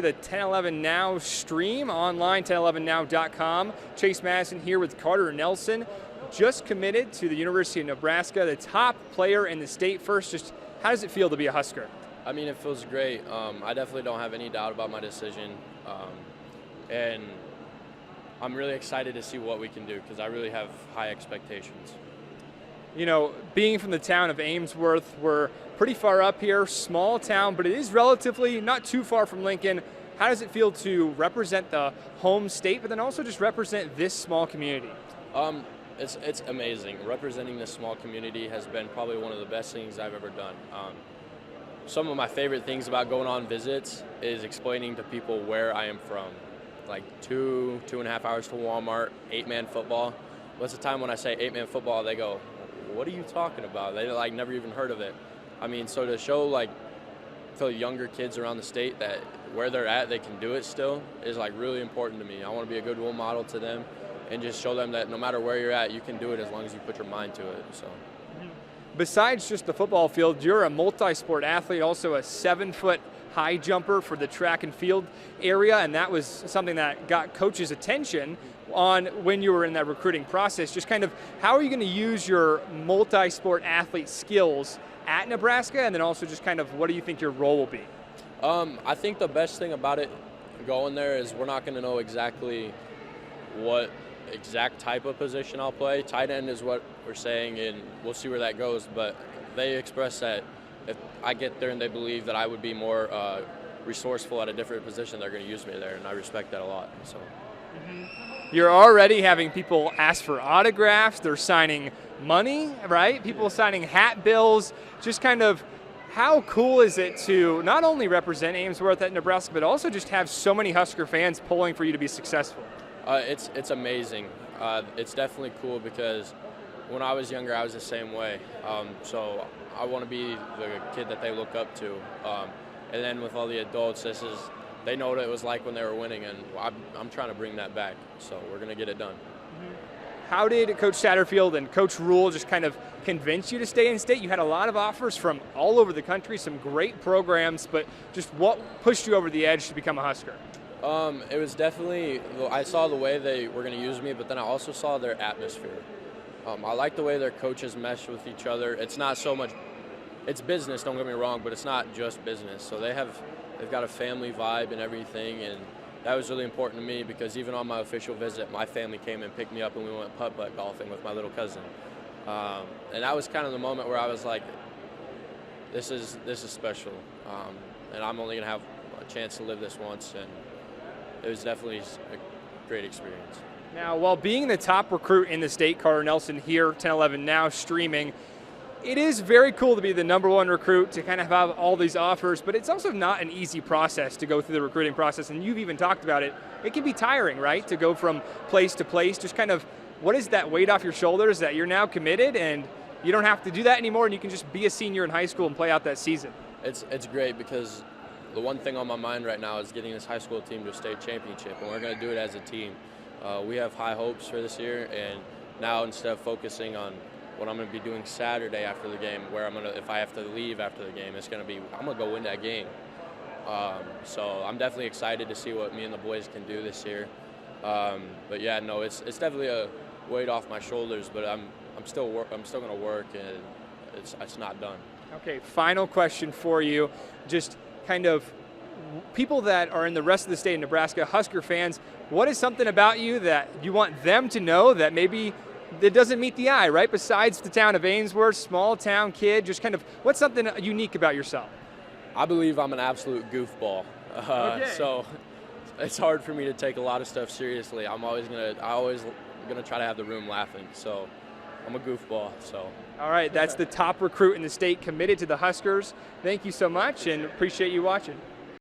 The 1011 Now stream online, 1011now.com. Chase Madison here with Carter Nelson, just committed to the University of Nebraska, the top player in the state. First, just how does it feel to be a Husker? I mean, it feels great. I definitely don't have any doubt about my decision. And I'm really excited to see what we can do because I really have high expectations. You know, being from the town of Ainsworth, we're pretty far up here, small town, but it is relatively not too far from Lincoln. How does it feel to represent the home state, but then also just represent this small community? It's amazing. Representing this small community has been probably one of the best things I've ever done. Some of my favorite things about going on visits is explaining to people where I am from. Like 2.5 hours to Walmart, 8-man football. Most of the time when I say 8-man football, they go, "What are you talking about?" They like never even heard of it. I mean, so to show like to younger kids around the state that where they're at, they can do it still is like really important to me. I want to be a good role model to them and just show them that no matter where you're at, you can do it as long as you put your mind to it. So. Besides just the football field, you're a multi-sport athlete, also a 7-foot high jumper for the track and field area, and that was something that got coaches' attention on when you were in that recruiting process. Just kind of how are you going to use your multi-sport athlete skills at Nebraska, and then also just kind of what do you think your role will be? I think the best thing about it going there is we're not going to know exactly what exact type of position I'll play. Tight end is what we're saying, and we'll see where that goes, but they express that if I get there and they believe that I would be more resourceful at a different position, they're going to use me there, and I respect that a lot. So. You're already having people ask for autographs. They're signing money, right? People signing hat bills. Just kind of how cool is it to not only represent Ainsworth at Nebraska, but also just have so many Husker fans pulling for you to be successful? It's amazing. It's definitely cool because when I was younger, I was the same way. So I want to be the kid that they look up to. And then with all the adults, they know what it was like when they were winning, and I'm trying to bring that back. So we're going to get it done. How did Coach Satterfield and Coach Rule just kind of convince you to stay in state? You had a lot of offers from all over the country, some great programs, but just what pushed you over the edge to become a Husker? It was definitely, I saw the way they were going to use me, but then I also saw their atmosphere. I like the way their coaches mesh with each other. It's not so much, it's business, don't get me wrong, but it's not just business. So they've got a family vibe and everything, and that was really important to me because even on my official visit, my family came and picked me up and we went putt-putt golfing with my little cousin. And that was kind of the moment where I was like, this is special, and I'm only going to have a chance to live this once, and it was definitely a great experience. Now, while being the top recruit in the state, Carter Nelson here, 1011 Now streaming, it is very cool to be the #1 recruit, to kind of have all these offers, but it's also not an easy process to go through the recruiting process, and you've even talked about it. It can be tiring, right, to go from place to place. Just kind of, what is that weight off your shoulders that you're now committed and you don't have to do that anymore and you can just be a senior in high school and play out that season? It's great because the one thing on my mind right now is getting this high school team to a state championship, and we're going to do it as a team. We have high hopes for this year, and now instead of focusing on what I'm going to be doing Saturday after the game, where if I have to leave after the game, I'm going to go win that game. So I'm definitely excited to see what me and the boys can do this year. But yeah, no, it's definitely a weight off my shoulders, but I'm still going to work, and it's not done. Okay, final question for you. Just kind of people that are in the rest of the state of Nebraska, Husker fans, what is something about you that you want them to know that maybe that doesn't meet the eye, right? Besides the town of Ainsworth, small town kid, just kind of what's something unique about yourself? I believe I'm an absolute goofball. So it's hard for me to take a lot of stuff seriously. I'm always gonna try to have the room laughing. So I'm a goofball. So. All right, that's the top recruit in the state committed to the Huskers. Thank you so much and appreciate you watching.